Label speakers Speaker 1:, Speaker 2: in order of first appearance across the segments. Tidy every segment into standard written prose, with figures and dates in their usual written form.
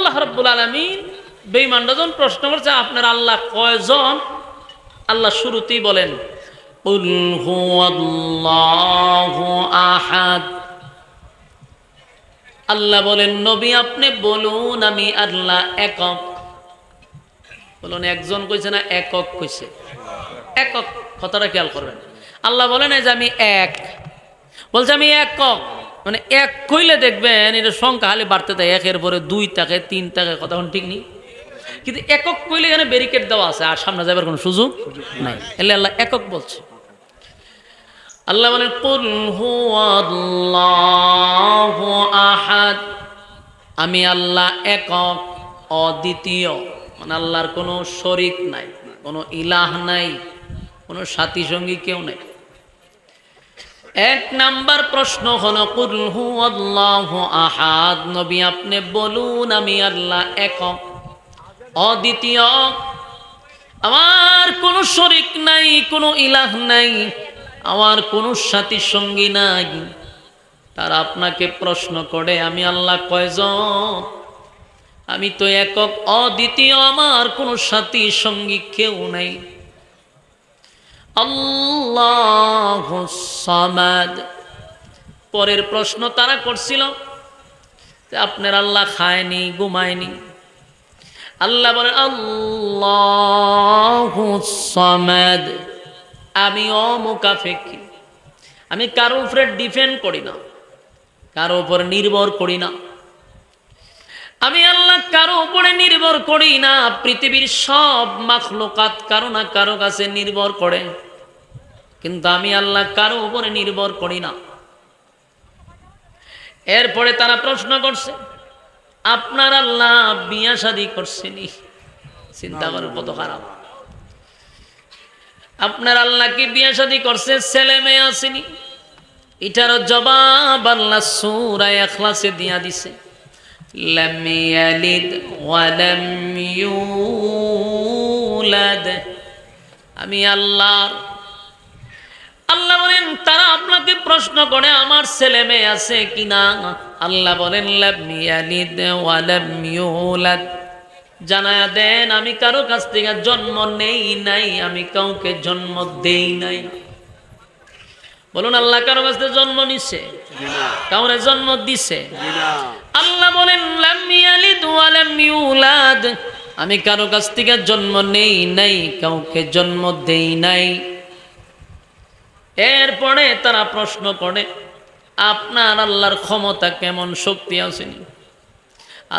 Speaker 1: আল্লাহ রাব্বুল আলামিন বেঈমানরা যখন প্রশ্ন করছে আপনার আল্লাহ কয়জন, আল্লাহ শুরুতেই বলেন কুল হুয়াল্লাহু আহাদ। আল্লাহ বলেন নবী আপনি বলুন আমি আল্লাহ একক। বলুন একজন কইছে না একক কইছে? একক কথাটা খেয়াল করবেন। আল্লাহ বলেন এই যে আমি এক, বলছে আমি একক, মানে এক কইলে দেখবেন এটা সংখ্যা খালি বাড়তে থাকে, একের পরে দুই থাকে, তিন থাকে, কথা ঠিক নেই। কিন্তু একক কইলে এখানে ব্যারিকেড দেওয়া আছে, আর সামনে যাবার কোনো সুযোগ নাই, এলে আল্লাহ একক বলছে। আল্লাহ বলেন কুল হুয়াল্লাহু আহাদ, আমি আল্লাহ একক অদ্বিতীয়, মানে আল্লাহর কোনো শরীক নাই, কোনো ইলাহ নাই, কোনো সাথী সঙ্গী কেউ নাই। এক নাম্বার প্রশ্ন হলো কুল হুয়াল্লাহু আহাদ, নবী আপনি বলুন আমি আল্লাহ একক অদ্বিতীয়, আমার কোনো শরীক নাই, কোনো ইলাহ নাই, আমার কোনো সাথী সঙ্গী নাই। তারা আপনাকে প্রশ্ন করে আমি আল্লাহ কয়জন? আমি তো একক অদ্বিতীয়, আমার কোনো সাথী সঙ্গী কেউ নাই। আল্লাহুস সামাদ। পরের প্রশ্ন তারা করছিল যে আপনার আল্লাহ খায়নি, ঘুমায়নি। আল্লাহ বলেন আল্লাহুস সামাদ, আমি অমুকাফেক্ষী, আমি কারো উপরে ডিপেন্ড করি না, কারো উপর নির্ভর করি না। আমি আল্লাহ কারো উপরে নির্ভর করি না। পৃথিবীর সব মাখলুকাত কারো না কারো কাছে নির্ভর করে, কিন্তু আমি আল্লাহ কারো উপরে নির্ভর করি না। এরপরে তারা প্রশ্ন করছে আপনার আল্লাহ বিয়া শাদী করছেনি? চিন্তা করে কত খারাপ। আপনার আল্লাহ কি বিয়া শাদী করছে? ছেলে মেয়ে আসেনি? এটারও জবাব আল্লাহ সূরা ইখলাসে দিয়া দিছে, লাম ইয়ালিদ ওয়া লাম ইউলাদ। আমি আল্লাহ বলেন তারা আপনাকে প্রশ্ন করে আমার ছেলে মেয়ে আছে কিনা। আল্লাহ বলেন লাম ইয়ালিদ ওয়া লাম ইউলাদ, জানায়া দেন আমি কারো কাছ থেকে জন্ম নেই নাই, আমি কাউকে জন্ম দেই নাই। বলুন আল্লাহ কারো কাছ থেকে জন্ম নিছে? কাউরে জন্ম দিছে? আল্লাহ বলেন লাম ইয়ালিদ ওয়া লাম ইউলাদ, আমি কারো কাছ থেকে জন্ম নেই নাই, কাউকে জন্ম দেই নাই। এরপরে তারা প্রশ্ন করে আপনার আল্লাহর ক্ষমতা কেমন, শক্তি আসেনি?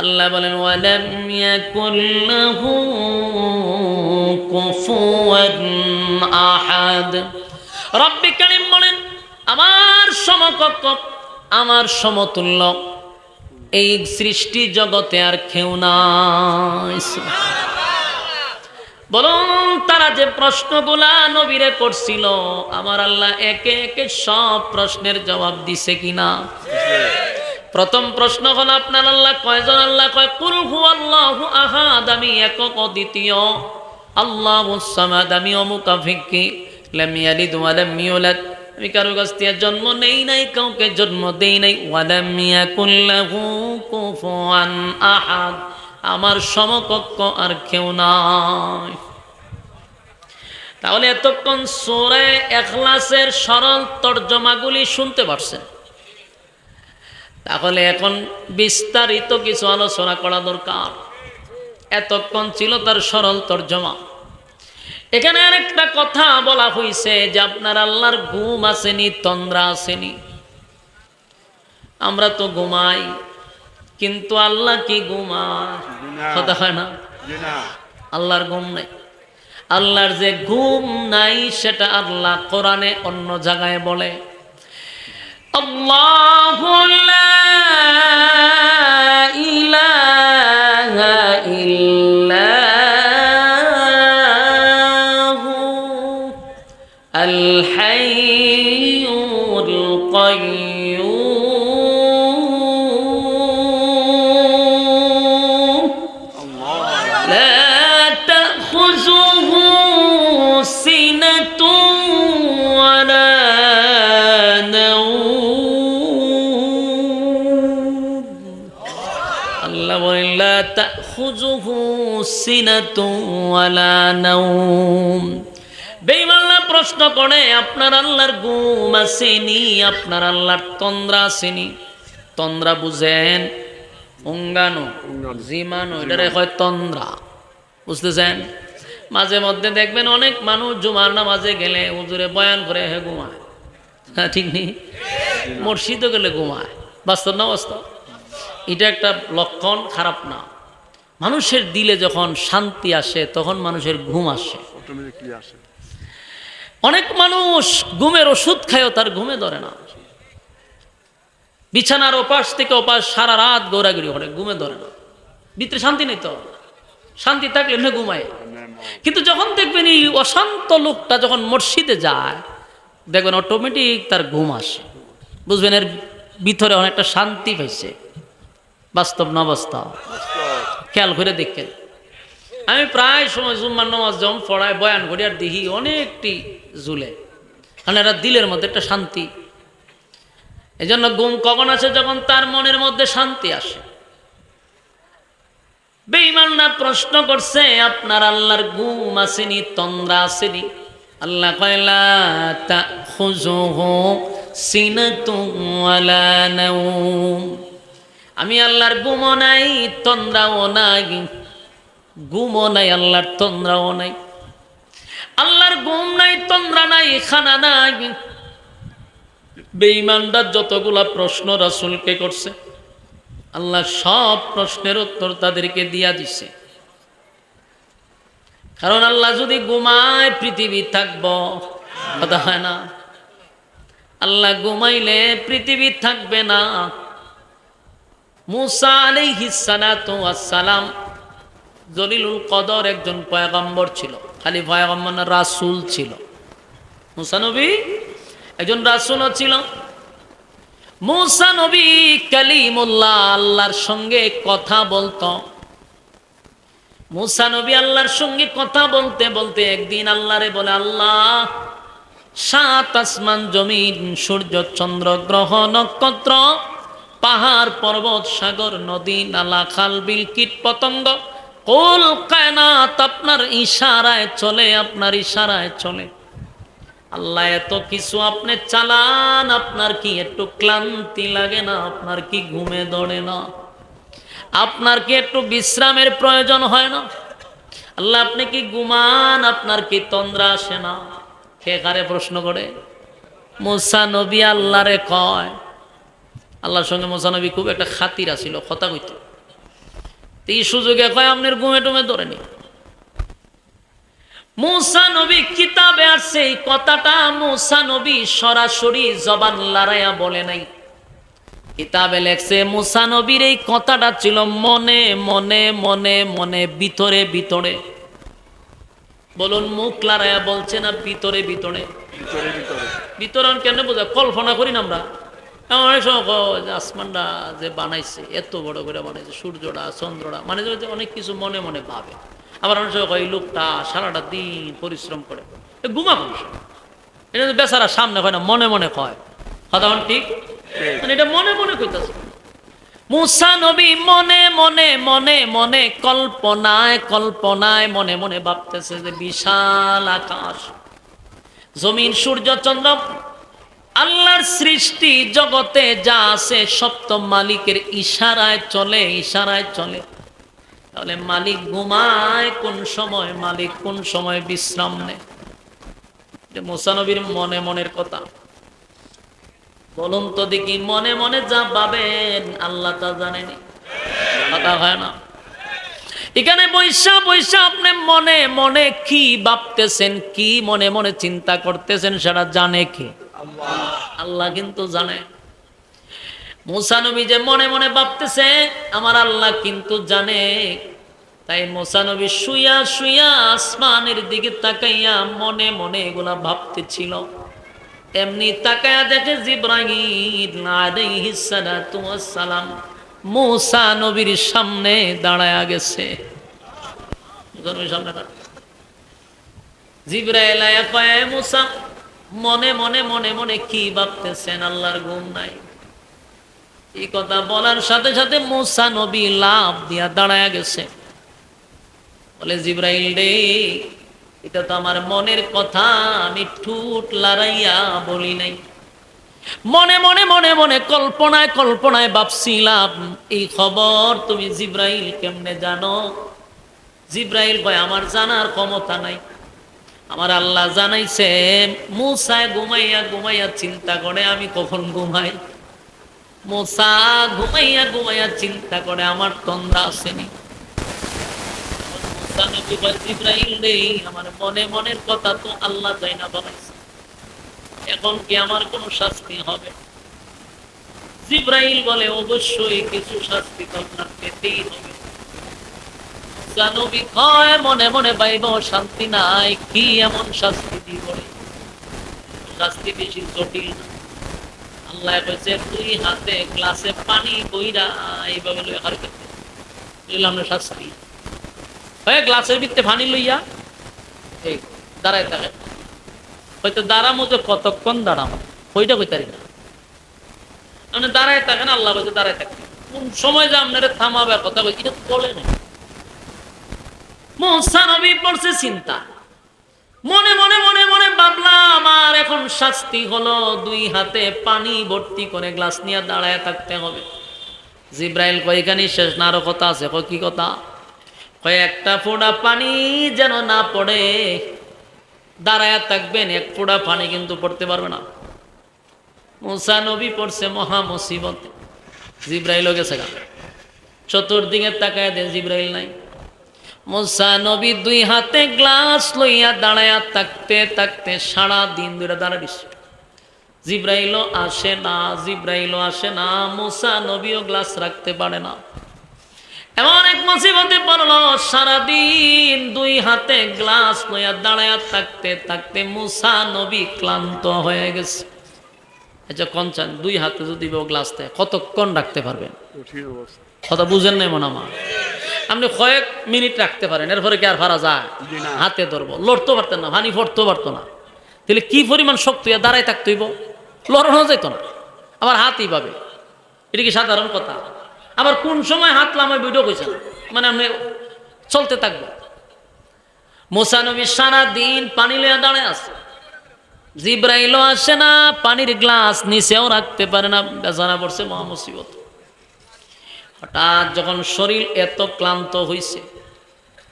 Speaker 1: আল্লাহ বলেন ওয়ালাম ইয়াকুল লাহু কুফুয়ান আহাদ। রব্বে কারীম বলেন আমার সমকক্ষ, আমার সমতুল্য এই সৃষ্টি জগতে আর কেউ নাই। বলুন তারা যে প্রশ্নগুলা নবীরে করছিল আমার আল্লাহ একে একে সব প্রশ্নের জবাব দিছে কিনা? প্রথম প্রশ্ন হলো আপনার আল্লাহ কয়জন? আল্লাহ কয় কুল হুয়াল্লাহু আহাদ, আমি একক অদ্বিতীয়। আল্লাহুস সামাদ, আমি অমুকাফেক্ষী। লাম ইয়ালিদ ওয়া লাম ইউলাদ, আমি কারো কাছ থেকে জন্ম নেই নাই, কাউকে জন্ম দেই নাই। ওয়া লাম ইয়াকুল লাহু কুফুয়ান আহাদ, আমার সমকক্ষ আর কেউ নাই। তাহলে এতক্ষণ সূরা ইখলাসের সরল তরজমাগুলি শুনতে পারছেন। তাহলে এখন বিস্তারিত কিছু আলোচনা করা দরকার। এতক্ষণ ছিল তার সরল তরজমা। এখানে আরেকটা কথা বলা হয়েছে যে আপনার আল্লাহর ঘুম আসেনি, তন্দ্রা আসেনি। আমরা তো ঘুমাই, কিন্তু আল্লাহ কি ঘুমায়? কথা হয় না? আল্লাহর ঘুম নাই। আল্লাহর যে ঘুম নাই সেটা আল্লাহ কোরআনে অন্য জায়গায় বলে আল্লাহু লা ইলাহা ইল্লাহু আল হাইয়ুল কাইয়্যুম লা তাখুযুহু সিনাতুন ওয়া লা বলেন লা তাখুযুহু সিনাতুন ওয়ালা নাওম। বেঈমানরা প্রশ্ন করে আপনার আল্লাহর ঘুম আসেনি, আপনার আল্লাহর তন্দ্রা আসেনি? তন্দ্রা বুঝেন? অঙ্গানো জিমানো, এটারে হয় তন্দ্রা, বুঝতেছেন? মাঝে মধ্যে দেখবেন অনেক মানুষ জুমার নামাজে গেলে হুজুরে বয়ান করে হে ঘুমায়, হ্যাঁ ঠিক নেই? মসজিদে গেলে ঘুমায়। বাস্তব না বাস্তব? এটা একটা লক্ষণ, খারাপ না। মানুষের দিলে যখন শান্তি আসে তখন মানুষের ঘুম আসে। অনেক মানুষ ঘুমের ওষুধ খায়ও তার ঘুমে ধরে না। বিছানার ওপাশ থেকে ওপাশ সারা রাত দৌড়াগিরি করে, ঘুমে ধরে না। ভিতরে শান্তি নেই তো, শান্তি থাকলে না ঘুমায়। কিন্তু যখন দেখবেন এই অশান্ত লোকটা যখন মসজিদে যায়, দেখবেন অটোমেটিক তার ঘুম আসে। বুঝবেন এর ভিতরে অনেকটা শান্তি পাইছে। বাস্তব না বাস্তব? খেয়াল করে দেখেন, আমি প্রায় সময় জুম্মার নামাজ যখন পড়ায় বয়ান করি আর দেখি অনেকটি ঝুলে, কারণ এরা দিলের মধ্যে একটা শান্তি। এই জন্য ঘুম কখন আসে? যখন তার মনের মধ্যে শান্তি আসে। বেঈমানরা প্রশ্ন করছে আপনার আল্লাহর ঘুম আসেনি, তন্দ্রা আসেনি? আল্লাহ কয় লা তাখুযুহু সিনাতুন ওয়ালা নাওম। আমি আল্লাহর ঘুমও নাই, তন্দ্রাও নাই। ঘুমও নাই, আল্লাহর তন্দ্রাও নাই। আল্লাহর ঘুম নাই, তন্দ্রা নাই, খানা নাই। বেঈমানরা যতগুলা প্রশ্ন রাসূলকে করছে, আল্লাহ সব প্রশ্নের উত্তর তাদেরকে দিয়া দিছে। কারণ আল্লাহ যদি ঘুমায় পৃথিবী থাকব, কথা হয় না? আল্লাহ ঘুমাইলে পৃথিবী থাকবে না। মূসা আলাইহিস সালাতু ওয়াস সালাম জলিলুল কদর একজন পয়গম্বর ছিল, খালি পয়গম্বর না, রাসূল ছিল। মূসা নবী একজন রাসূলও ছিল। মূসা নবী কালিমুল্লাহ, আল্লাহর সঙ্গে কথা বলতো। মূসা নবী আল্লাহর সঙ্গে কথা বলতে বলতে একদিন আল্লাহরে বলে, আল্লাহ, 7 আসমান জমিন, সূর্য চন্দ্র গ্রহ নক্ষত্র, পাহাড় পর্বত সাগর নদী নালা খাল বিল কীট পতঙ্গ, কুল কায়নাত আপনার ইশারায় চলে, আপনার ইশারায় চলে। আল্লাহ, এত কিছু আপনি চালান, আপনার কি একটু ক্লান্তি লাগে না? আপনার কি ঘুমে ধরে না? আপনার কি একটু বিশ্রামের প্রয়োজন হয় না? আল্লাহ, আপনি কি ঘুমান? আপনার কি তন্দ্রা আসে না? কে কারে প্রশ্ন করে? মূসা নবী আল্লাহরে কয়। আল্লাহর সঙ্গে মূসা নবী খুব একটা খাতির আছিল, কথা কইত। এই সুযোগে কয় আপনার ঘুমে টুমে ধরেনি। মূসা নবী কিতাবে আছে এই কথাটা, মূসা নবী সরাসরি জবান লড়াইয়া বলে নাই। কিতাবে লেখছে মূসা নবীর এই কথাটা ছিল মনে মনে মনে মনে, ভিতরে ভিতরে। বলুন, মুখ লড়াইয়া বলছে না ভিতরে ভিতরে? ভিতরে কেন বোঝা? কল্পনা করি না আমরা। অনেক সময় আসমানটা যে বানাইছে, এত বড় করে বানাইছে, সূর্যটা চন্দ্রটা, মানে অনেক কিছু মনে মনে ভাবে। আবার অনেক সময় এই লোকটা সারাটা দিন পরিশ্রম করে, ঘুমা মানুষ, এটা বেচারা সামনে হয় না, মনে মনে কয়। কথা ঠিক? মানে এটা মনে মনে কইতাছে। মূসা নবী মনে মনে মনে মনে, কল্পনায় কল্পনায় মনে মনে ভাবতেছে যে বিশাল আকাশ, জমিন, সূর্য চন্দ্র, আল্লাহর সৃষ্টি জগতে যা আছে সপ্তম মালিকের ইশারায় চলে, ইশারায় চলে। তাহলে মালিক ঘুমায় কোন সময়? মালিক কোন সময় বিশ্রাম নেয়? এটা মূসা নবীর মনে মনের কথা। বলুন তো দেখি, মনে মনে যা ভাবেন আল্লাহ তা জানেনি? কথা হয় না? এখানে বৈশা বৈশা আপনি মনে মনে কি ভাবতেছেন, কি মনে মনে চিন্তা করতেছেন, সেটা জানে কে? আল্লাহ কিন্তু জানে। মূসা নবী যে মনে মনে ভাবতেছে, আমার আল্লাহ কিন্তু জানে। তাই মূসা নবী শুইয়া শুইয়া আসমানের দিকে তাকাইয়া মনে মনে এগুলা ভাবতেছিল। এমনি তাকায়া দেখে জিবরাইল আলাইহিস সালাতু ওয়াস সালাম মূসা নবীর সামনে দাঁড়ায়া গেছে। জিবরাইল আয়া কয়, মূসা, মনে মনে মনে মনে কি ভাবতেছেন? আল্লাহর ঘুম নাই। এই কথা বলার সাথে সাথে মুসা নবী লাফ দিয়া দাঁড়ায় গেছে। বলে জিব্রাইল রে, এটা তো আমার মনের কথা, আমি ঠুট লড়াইয়া বলি নাই। মনে মনে মনে মনে কল্পনায় কল্পনায় ভাবছিলাম এই খবর তুমি জিব্রাইল কেমনে জানো? জিব্রাইল কয় আমার জানার ক্ষমতা নাই, আমার আল্লাহ জানাইছে মুসা ঘুমাইয়া ঘুমাইয়া চিন্তা করে আমি কখন ঘুমাই। মুসা ঘুমাইয়া ঘুমাইয়া চিন্তা করে আমার তন্দ্রা আসেনি। মুসা নবী কয় জিব্রাইল রে, আমার মনে মনের কথা তো আল্লাহ যাই না বানাইছে, এখন কি আমার কোন শাস্তি হবে? জিব্রাইল বলে অবশ্যই কিছু শাস্তি তো আপনার পেতেই হবে। মুসা নবী কয় মনে মনে পাইব শান্তি নাই, কি এমন শাস্তি দিব? শাস্তি বেশি জটিল না। আল্লাহ কইছে দুই হাতে গ্লাসে পানি কইরা এইভাবে লইয়া হার করতে দিলাম না শাস্তি। হয় গ্লাসের ভিতরে পানি লইয়া এই দাঁড়ায় থাকে, হয়তো দাঁড়ামো যে কতক্ষণ দাঁড়ামো ওইটা কইতারি না, মানে দাঁড়ায় থাকেন। আল্লাহ কইছে দাঁড়ায় থাকতে, কোন সময় যে আপনারা থামাবে কথা কই এটা বলে না। মুসা নবী পড়ছে চিন্তা, মনে মনে মনে মনে ভাবলাম আমার এখন শাস্তি হলো দুই হাতে পানি ভর্তি করে গ্লাস নিয়ে দাঁড়ায় থাকতে হবে। জিব্রাইল কয় এখানে শেষ না, আরো কথা আছে। কয় কি কথা? কয় একটা ফোঁটা পানি যেন না পড়ে, দাঁড়ায় থাকবেন, এক ফোঁটা পানি কিন্তু পড়তে পারবে না। মুসা নবী পড়ছে মহা মুসিবতে। জিব্রাইলও গেছে গা, চতুর্দিকে তাকায় দেন জিব্রাইল নাই। মুসা নবী দুই হাতে গ্লাস লইয়া দাঁড়ায়া থাকতে থাকতে সারা দিন ধরে দাঁড়াইস। জিব্রাইলও আসে না, জিব্রাইলও আসে না, মুসা নবীও গ্লাস রাখতে পারে না। এমন এক মুসিবতে পড়লো, সারাদিন দুই হাতে গ্লাস লইয়া দাঁড়ায়া থাকতে থাকতে মুসা নবী ক্লান্ত হয়ে গেছে। আচ্ছা কনচান দুই হাতে যদি গ্লাস দেয় কতক্ষণ রাখতে পারবেন? কথা বুঝেন নাই মনে আমার, আপনি কয়েক মিনিট রাখতে পারেন, এরপরে কি আর পারা যায়? হাতে ধরবো, লড়তেও পারতেন না, ভানি পড়তেও পারতো না, তাহলে কি পরিমাণ শক্তি দাঁড়ায় থাকতে হইব, লড়ানো যেত না। আবার হাতই পাবে, এটা কি সাধারণ কথা? আবার কোন সময় হাত লামায় ভিডিও কইছে না, মানে আপনি চলতে থাকবো। মুসা নবী সারা দিন পানি লইয়া দাঁড়ায় আছে, জিব্রাইলও আসে না, পানির গ্লাস নিচেও রাখতে পারে না, বেচারা পড়ছে মহা মুসিবত। হঠাৎ যখন শরীর এত ক্লান্ত হইছে,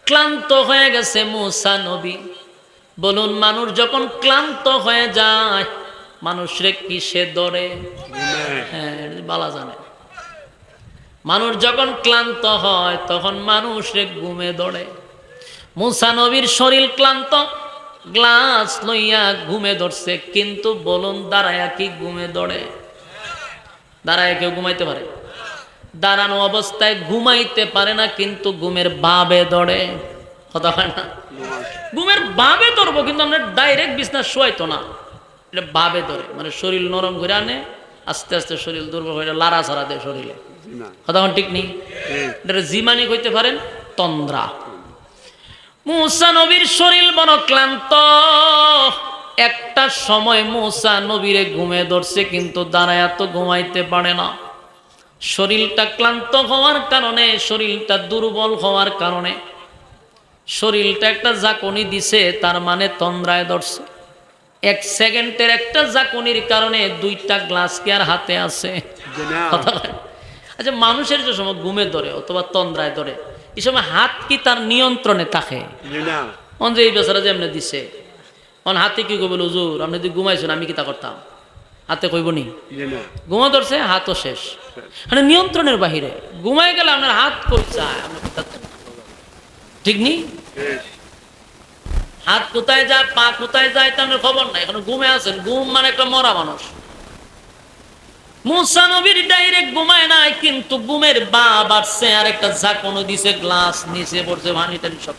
Speaker 1: ক্লান্ত হয়ে গেছে মুসা নবী। বলুন মানুষ যখন ক্লান্ত হয়ে যায় মানুষরে কিসে ধরে? হ্যাঁ বালা জানে, মানুষ যখন ক্লান্ত হয় তখন মানুষরে ঘুমে ধরে। মুসা নবীর শরীর ক্লান্ত, গ্লাস লইয়া ঘুমে ধরছে, কিন্তু বলুন দাঁড়ায়া কি ঘুমে ধরে? দাঁড়ায় কেউ ঘুমাইতে পারে? দাঁড়ানো অবস্থায় ঘুমাইতে পারে না, কিন্তু ঘুমের ভাবে ধরে। কথা হয় না? ঘুমের ভাবে ধরবো, কিন্তু আমরা ডাইরেক্ট বিছনা শোয়াইতো না, এটা ভাবে ধরে, মানে শরীর নরম করে আনে, আস্তে আস্তে শরীর দুর্বল হয়ে লাড়া ছাড়া দেয় শরীরে। কথা ঠিক নেই, এটা জিমানি কইতে পারেন তন্দ্রা। মুসা নবীর শরীর বড় ক্লান্ত, একটা সময় মুসা নবীরে ঘুমে ধরছে, কিন্তু দাঁড়ায় তো ঘুমাইতে পারে না। শরীরটা ক্লান্ত হওয়ার কারণে, শরীরটা দুর্বল হওয়ার কারণে শরীরটা একটা জাকনি দিছে, তার মানে তন্দ্রায় ধরছে। এক সেকেন্ডের একটা জাকনির কারণে দুইটা গ্লাস কি আর হাতে আছে? আচ্ছা মানুষের যে সময় ঘুমে ধরে অথবা তন্দ্রায় ধরে, এই সময় হাত কি তার নিয়ন্ত্রণে থাকে? যে এই বেচারা যে এমনি দিছে, হাতে কি কইব? হুজুর আপনি যদি ঘুমাইছেন আমি কি তা করতাম? হাতে কইব নি? ঘুমা ধরছে, হাতও শেষ, মানে নিয়ন্ত্রণের বাহিরে। ঘুমাই গেলে আপনার হাত কই চায়, ঠিক নি? হাত কোথায় যায়, পা কোথায় যায় তা আপনার খবর নাই, এখন ঘুমে আছেন। ঘুম মানে একটা মরা মানুষ। মুসা নবীর ডাইরেক্ট ঘুমায় নাই, কিন্তু ঘুমের ভাব আসছে, আর একটা ঝাঁকুনি দিছে, গ্লাস নিচে পড়ছে, পানি টানি সব